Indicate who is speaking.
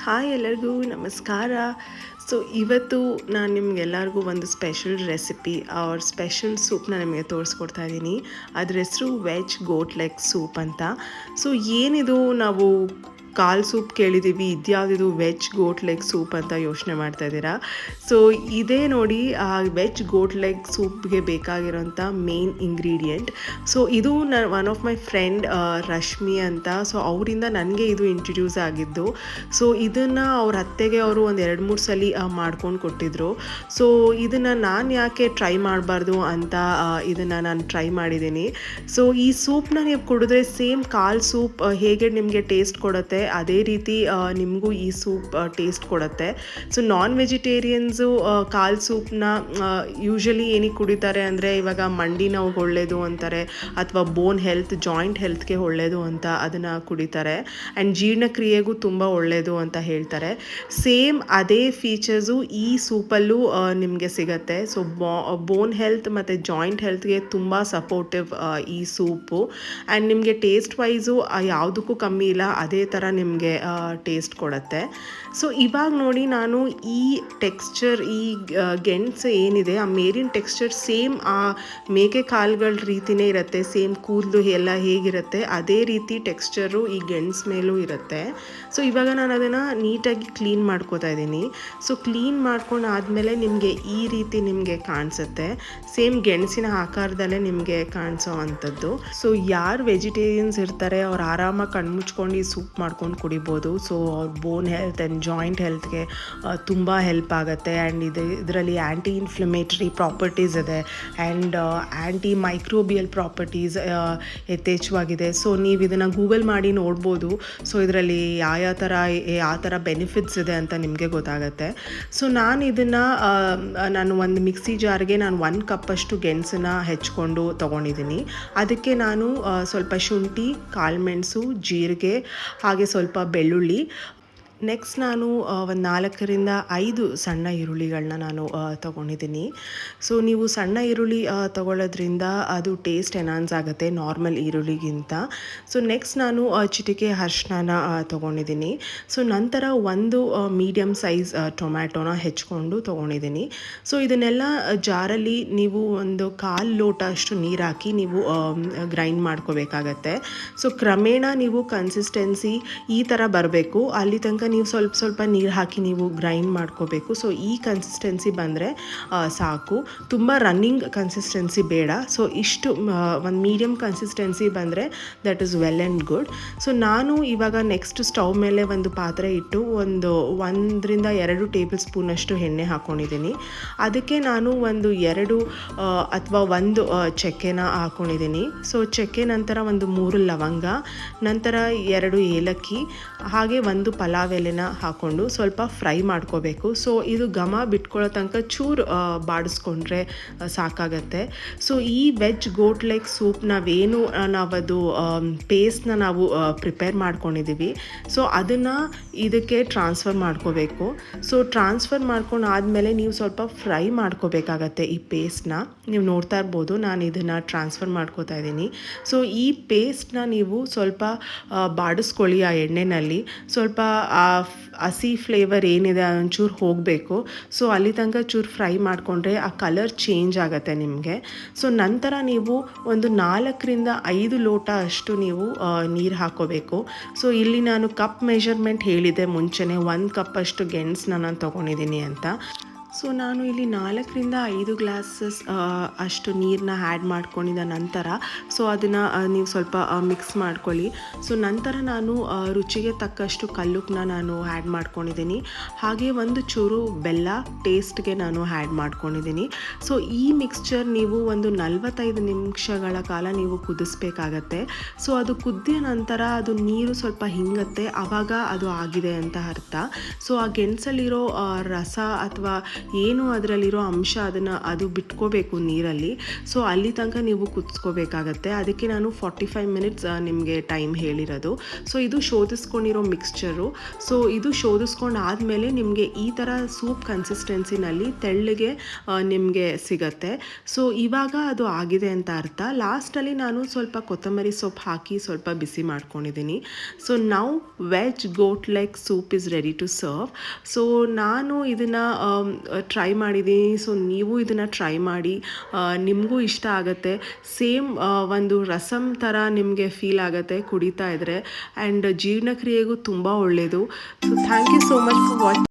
Speaker 1: Hi ಎಲ್ಲರಿಗೂ ನಮಸ್ಕಾರ. So ಇವತ್ತು ನಾನು ನಿಮ್ಗೆಲ್ಲರಿಗೂ ಒಂದು ಸ್ಪೆಷಲ್ ರೆಸಿಪಿ ಆರ್ ಸ್ಪೆಷಲ್ ಸೂಪ್ನ ನಿಮಗೆ ತೋರಿಸ್ಕೊಡ್ತಾ ಇದ್ದೀನಿ. ಅದ್ರ ಹೆಸರು ವೆಜ್ ಗೋಟ್ ಲೆಗ್ ಸೂಪ್ ಅಂತ. ಸೊ ಏನಿದು ನಾವು ಕಾಲ್ ಸೂಪ್ ಕೇಳಿದ್ದೀವಿ, ಇದ್ಯಾವುದಿದು ವೆಜ್ ಗೋಟ್ ಲೆಗ್ ಸೂಪ್ ಅಂತ ಯೋಚನೆ ಮಾಡ್ತಾ ಇದ್ದೀರಾ. ಸೊ ಇದೇ ನೋಡಿ ಆ veg goat leg ಸೂಪ್ಗೆ ಬೇಕಾಗಿರೋಂಥ main ingredient. So ಇದು one of my friend Rashmi ಅಂತ. ಸೊ ಅವರಿಂದ ನನಗೆ ಇದು ಇಂಟ್ರಡ್ಯೂಸ್ ಆಗಿದ್ದು. ಸೊ ಇದನ್ನು ಅವ್ರ ಅತ್ತೆಗೆ ಅವರು ಒಂದು 2-3 ಸಲ ಮಾಡ್ಕೊಂಡು ಕೊಟ್ಟಿದ್ರು. ಸೊ ಇದನ್ನು ನಾನು ಯಾಕೆ ಟ್ರೈ ಮಾಡಬಾರ್ದು ಅಂತ ಇದನ್ನು ನಾನು ಟ್ರೈ ಮಾಡಿದ್ದೀನಿ. ಸೊ ಈ ಸೂಪ್ನ ನೀವು ಕುಡಿದ್ರೆ ಸೇಮ್ ಕಾಲ್ ಸೂಪ್ ಹೇಗೆ ನಿಮಗೆ ಟೇಸ್ಟ್ ಕೊಡುತ್ತೆ, ಅದೇ ರೀತಿ ನಿಮಗೂ ಈ ಸೂಪ್ ಟೇಸ್ಟ್ ಕೊಡುತ್ತೆ. ಸೊ ನಾನ್ ವೆಜಿಟೇರಿಯನ್ಸು ಕಾಲ್ ಸೂಪ್ನ ಯೂಶಲಿ ಏನಕ್ಕೆ ಕುಡಿತಾರೆ ಅಂದರೆ ಇವಾಗ ಮಂಡಿ ನೋವಿಗೆ ಒಳ್ಳೆಯದು ಅಂತಾರೆ, ಅಥವಾ ಬೋನ್ ಹೆಲ್ತ್ ಜಾಯಿಂಟ್ ಹೆಲ್ತ್ಗೆ ಒಳ್ಳೆಯದು ಅಂತ ಅದನ್ನು ಕುಡಿತಾರೆ. ಆ್ಯಂಡ್ ಜೀರ್ಣಕ್ರಿಯೆಗೂ ತುಂಬ ಒಳ್ಳೆಯದು ಅಂತ ಹೇಳ್ತಾರೆ. ಸೇಮ್ ಅದೇ ಫೀಚರ್ಸು ಈ ಸೂಪಲ್ಲೂ ನಿಮಗೆ ಸಿಗುತ್ತೆ. ಸೊ ಬೋನ್ ಹೆಲ್ತ್ ಮತ್ತು ಜಾಯಿಂಟ್ ಹೆಲ್ತ್ಗೆ ತುಂಬ ಸಪೋರ್ಟಿವ್ ಈ ಸೂಪು. ಆ್ಯಂಡ್ ನಿಮಗೆ ಟೇಸ್ಟ್ ವೈಸು ಯಾವುದಕ್ಕೂ ಕಮ್ಮಿ ಇಲ್ಲ, ಅದೇ ಥರ ನಿಮಗೆ ಟೇಸ್ಟ್ ಕೊಡುತ್ತೆ. ಸೊ ಇವಾಗ ನೋಡಿ ನಾನು ಈ ಟೆಕ್ಸ್ಚರ್, ಈ ಗೆಣಸು ಏನಿದೆ ಆ ಮೇರಿನ ಟೆಕ್ಸ್ಚರ್ ಸೇಮ್ ಆ ಮೇಕೆ ಕಾಳುಗಳ ರೀತಿಯೇ ಇರುತ್ತೆ. ಸೇಮ್ ಕೂದಲು ಎಲ್ಲ ಹೇಗಿರುತ್ತೆ ಅದೇ ರೀತಿ ಟೆಕ್ಸ್ಚರು ಈ ಗೆಣಸು ಮೇಲೂ ಇರುತ್ತೆ. ಸೊ ಇವಾಗ ನಾನು ಅದನ್ನು ನೀಟಾಗಿ ಕ್ಲೀನ್ ಮಾಡ್ಕೋತಾ ಇದ್ದೀನಿ. ಸೊ ಕ್ಲೀನ್ ಮಾಡ್ಕೊಂಡು ಆದಮೇಲೆ ನಿಮಗೆ ಈ ರೀತಿ ನಿಮಗೆ ಕಾಣಿಸುತ್ತೆ. ಸೇಮ್ ಗೆಣಸಿನ ಆಕಾರದಲ್ಲೇ ನಿಮಗೆ ಕಾಣಿಸೋ ಅಂಥದ್ದು. ಸೊ ಯಾರು ವೆಜಿಟೇರಿಯನ್ಸ್ ಇರ್ತಾರೆ ಅವ್ರು ಆರಾಮಾಗಿ ಕಣ್ಮುಚ್ಕೊಂಡು ಈ ಸೂಪ್ ಮಾಡ್ಕೊಂಡು ಕುಡಿಬೋದು. ಸೊ ಅವ್ರ ಬೋನ್ ಹೆಲ್ತ್ ಆ್ಯಂಡ್ ಜಾಯಿಂಟ್ ಹೆಲ್ತ್ಗೆ ತುಂಬ ಹೆಲ್ಪ್ ಆಗುತ್ತೆ. ಆ್ಯಂಡ್ ಇದರಲ್ಲಿ ಆ್ಯಂಟಿ ಇನ್ಫ್ಲಮೇಟ್ರಿ ಪ್ರಾಪರ್ಟೀಸ್ ಇದೆ ಆ್ಯಂಡ್ ಆ್ಯಂಟಿ ಮೈಕ್ರೋಬಿಯಲ್ ಪ್ರಾಪರ್ಟೀಸ್ ಯಥೇಚ್ಛವಾಗಿದೆ. ಸೊ ನೀವು ಇದನ್ನು ಗೂಗಲ್ ಮಾಡಿ ನೋಡ್ಬೋದು. ಸೊ ಇದರಲ್ಲಿ ಯಾವ ಥರ ಬೆನಿಫಿಟ್ಸ್ ಇದೆ ಅಂತ ನಿಮಗೆ ಗೊತ್ತಾಗುತ್ತೆ. ಸೊ ನಾನು ಇದನ್ನು ನಾನು ಒಂದು ಮಿಕ್ಸಿ ಜಾರ್ಗೆ ನಾನು 1 ಕಪ್ಪಷ್ಟು ಗೆಣಸನ್ನು ಹೆಚ್ಕೊಂಡು ತೊಗೊಂಡಿದ್ದೀನಿ. ಅದಕ್ಕೆ ನಾನು ಸ್ವಲ್ಪ ಶುಂಠಿ, ಕಾಳುಮೆಣಸು, ಜೀರಿಗೆ, ಹಾಗೆ ಸ್ವಲ್ಪ ಬೆಳ್ಳುಳ್ಳಿ, ನೆಕ್ಸ್ಟ್ ನಾನು ಒಂದು 4-5 ಸಣ್ಣ ಈರುಳ್ಳಿಗಳನ್ನ ನಾನು ತೊಗೊಂಡಿದ್ದೀನಿ. ಸೊ ನೀವು ಸಣ್ಣ ಈರುಳ್ಳಿ ತೊಗೊಳ್ಳೋದ್ರಿಂದ ಅದು ಟೇಸ್ಟ್ ಎನ್ಹಾನ್ಸ್ ಆಗುತ್ತೆ ನಾರ್ಮಲ್ ಈರುಳ್ಳಿಗಿಂತ. ಸೊ ನೆಕ್ಸ್ಟ್ ನಾನು ಚಿಟಿಕೆ ಅರಿಶಿನ ತೊಗೊಂಡಿದ್ದೀನಿ. ಸೊ ನಂತರ ಒಂದು ಮೀಡಿಯಮ್ ಸೈಜ್ ಟೊಮ್ಯಾಟೋನ ಹೆಚ್ಕೊಂಡು ತೊಗೊಂಡಿದ್ದೀನಿ. ಸೊ ಇದನ್ನೆಲ್ಲ ಜಾರಲ್ಲಿ ನೀವು ಒಂದು 1/4 ಲೋಟ ಅಷ್ಟು ನೀರು ಹಾಕಿ ನೀವು ಗ್ರೈಂಡ್ ಮಾಡ್ಕೋಬೇಕಾಗತ್ತೆ. ಸೊ ಕ್ರಮೇಣ ನೀವು ಕನ್ಸಿಸ್ಟೆನ್ಸಿ ಈ ಥರ ಬರಬೇಕು. ಅಲ್ಲಿ ತನಕ ನೀವು ಸ್ವಲ್ಪ ನೀರು ಹಾಕಿ ನೀವು ಗ್ರೈಂಡ್ ಮಾಡ್ಕೋಬೇಕು. ಸೊ ಈ ಕನ್ಸಿಸ್ಟೆನ್ಸಿ ಬಂದರೆ ಸಾಕು, ತುಂಬ ರನ್ನಿಂಗ್ ಕನ್ಸಿಸ್ಟೆನ್ಸಿ ಬೇಡ. ಸೊ ಇಷ್ಟು ಒಂದು ಮೀಡಿಯಮ್ ಕನ್ಸಿಸ್ಟೆನ್ಸಿ ಬಂದರೆ that is well and good. So ನಾನು ಇವಾಗ ನೆಕ್ಸ್ಟ್ ಸ್ಟವ್ ಮೇಲೆ ಒಂದು ಪಾತ್ರೆ ಇಟ್ಟು 1-2 ಟೇಬಲ್ ಸ್ಪೂನಷ್ಟು ಎಣ್ಣೆ ಹಾಕ್ಕೊಂಡಿದ್ದೀನಿ. ಅದಕ್ಕೆ ನಾನು 2 ಅಥವಾ 1 ಚಕ್ಕೆನ ಹಾಕ್ಕೊಂಡಿದ್ದೀನಿ. ಸೊ ಚಕ್ಕೆ ನಂತರ 3 ಲವಂಗ, ನಂತರ 2 ಏಲಕ್ಕಿ, ಹಾಗೆ 1 ಪಲಾವ್ ಎಲೆನ ಹಾಕ್ಕೊಂಡು ಸ್ವಲ್ಪ ಫ್ರೈ ಮಾಡ್ಕೋಬೇಕು. ಸೊ ಇದು ಘಮ ಬಿಟ್ಕೊಳ್ಳೋ ತನಕ ಚೂರು ಬಾಡಿಸ್ಕೊಂಡ್ರೆ ಸಾಕಾಗತ್ತೆ. ಸೊ ಈ ವೆಜ್ ಗೋಟ್ ಲೆಗ್ ಸೂಪ್ ನಾವದು ಪೇಸ್ಟ್ನ ನಾವು ಪ್ರಿಪೇರ್ ಮಾಡ್ಕೊಂಡಿದ್ದೀವಿ. ಸೊ ಅದನ್ನು ಇದಕ್ಕೆ ಟ್ರಾನ್ಸ್ಫರ್ ಮಾಡ್ಕೋಬೇಕು. ಸೊ ಟ್ರಾನ್ಸ್ಫರ್ ಮಾಡ್ಕೊಂಡು ಆದಮೇಲೆ ನೀವು ಸ್ವಲ್ಪ ಫ್ರೈ ಮಾಡ್ಕೋಬೇಕಾಗತ್ತೆ ಈ ಪೇಸ್ಟ್ನ. ನೀವು ನೋಡ್ತಾ ಇರ್ಬೋದು ನಾನು ಇದನ್ನು ಟ್ರಾನ್ಸ್ಫರ್ ಮಾಡ್ಕೋತಾ ಇದ್ದೀನಿ. ಸೊ ಈ ಪೇಸ್ಟ್ನ ನೀವು ಸ್ವಲ್ಪ ಬಾಡಿಸ್ಕೊಳ್ಳಿ ಆ ಎಣ್ಣೆಯಲ್ಲಿ. ಸ್ವಲ್ಪ ಹಸಿ ಫ್ಲೇವರ್ ಏನಿದೆ ಒಂಚೂರು ಹೋಗಬೇಕು. ಸೊ ಅಲ್ಲಿ ತನಕ ಚೂರು ಫ್ರೈ ಮಾಡಿಕೊಂಡ್ರೆ ಆ ಕಲರ್ ಚೇಂಜ್ ಆಗುತ್ತೆ ನಿಮಗೆ. ಸೊ ನಂತರ ನೀವು ಒಂದು 4-5 ಲೋಟ ಅಷ್ಟು ನೀವು ನೀರು ಹಾಕ್ಕೋಬೇಕು. ಸೊ ಇಲ್ಲಿ ನಾನು ಕಪ್ ಮೆಷರ್ಮೆಂಟ್ ಹೇಳಿದೆ ಮುಂಚೆನೇ, 1 ಕಪ್ ಅಷ್ಟು ಗೆಣಸನ್ನ ನಾನು ತೊಗೊಂಡಿದ್ದೀನಿ ಅಂತ. ಸೊ ನಾನು ಇಲ್ಲಿ 4-5 ಗ್ಲಾಸಸ್ ಅಷ್ಟು ನೀರನ್ನ ಆ್ಯಡ್ ಮಾಡ್ಕೊಂಡಿದ್ದ ನಂತರ ಸೊ ಅದನ್ನು ನೀವು ಸ್ವಲ್ಪ ಮಿಕ್ಸ್ ಮಾಡ್ಕೊಳ್ಳಿ. ಸೊ ನಂತರ ನಾನು ರುಚಿಗೆ ತಕ್ಕಷ್ಟು ಕಲ್ಲುಪ್ಪನ್ನ ನಾನು ಆ್ಯಡ್ ಮಾಡ್ಕೊಂಡಿದ್ದೀನಿ. ಹಾಗೆ 1 ಚೂರು ಬೆಲ್ಲ ಟೇಸ್ಟ್ಗೆ ನಾನು ಆ್ಯಡ್ ಮಾಡ್ಕೊಂಡಿದ್ದೀನಿ. ಸೊ ಈ ಮಿಕ್ಸ್ಚರ್ ನೀವು ಒಂದು 45 ನಿಮಿಷಗಳ ಕಾಲ ನೀವು ಕುದಿಸ್ಬೇಕಾಗತ್ತೆ. ಸೊ ಅದು ಕುದ್ದಿದ ನಂತರ ಅದು ನೀರು ಸ್ವಲ್ಪ ಹಿಂಗತ್ತೆ, ಆವಾಗ ಅದು ಆಗಿದೆ ಅಂತ ಅರ್ಥ. ಸೊ ಆ ಗೆಣಸಲ್ಲಿರೋ ರಸ ಅಥವಾ ಏನು ಅದರಲ್ಲಿರೋ ಅಂಶ ಅದು ಬಿಟ್ಕೋಬೇಕು ನೀರಲ್ಲಿ. ಸೊ ಅಲ್ಲಿ ತನಕ ನೀವು ಕುದಿಸ್ಕೋಬೇಕಾಗತ್ತೆ. ಅದಕ್ಕೆ ನಾನು 45 ಮಿನಿಟ್ಸ್ ನಿಮಗೆ ಟೈಮ್ ಹೇಳಿರೋದು. ಸೊ ಇದು ಶೋಧಿಸ್ಕೊಂಡಿರೋ ಮಿಕ್ಸ್ಚರು. ಸೊ ಇದು ಶೋಧಿಸ್ಕೊಂಡು ಆದಮೇಲೆ ನಿಮಗೆ ಈ ಥರ ಸೂಪ್ ಕನ್ಸಿಸ್ಟೆನ್ಸಿನಲ್ಲಿ ತೆಳ್ಳಗೆ ನಿಮಗೆ ಸಿಗತ್ತೆ. ಸೊ ಇವಾಗ ಅದು ಆಗಿದೆ ಅಂತ ಅರ್ಥ. ಲಾಸ್ಟಲ್ಲಿ ನಾನು ಸ್ವಲ್ಪ ಕೊತ್ತಂಬರಿ ಸೊಪ್ಪು ಹಾಕಿ ಸ್ವಲ್ಪ ಬಿಸಿ ಮಾಡ್ಕೊಂಡಿದ್ದೀನಿ. So now veg goat leg soup is ready to serve. So ನಾನು ಇದನ್ನು ಟ್ರೈ ಮಾಡಿದ್ದೀನಿ. ಸೊ ನೀವು ಇದನ್ನು ಟ್ರೈ ಮಾಡಿ, ನಿಮಗೂ ಇಷ್ಟ ಆಗುತ್ತೆ. ಸೇಮ್ ಒಂದು ರಸಮ್ ಥರ ನಿಮಗೆ ಫೀಲ್ ಆಗುತ್ತೆ ಕುಡಿತಾ ಇದ್ದರೆ. ಆ್ಯಂಡ್ ಜೀರ್ಣಕ್ರಿಯೆಗೂ ತುಂಬ ಒಳ್ಳೆಯದು. So thank you so much for watching.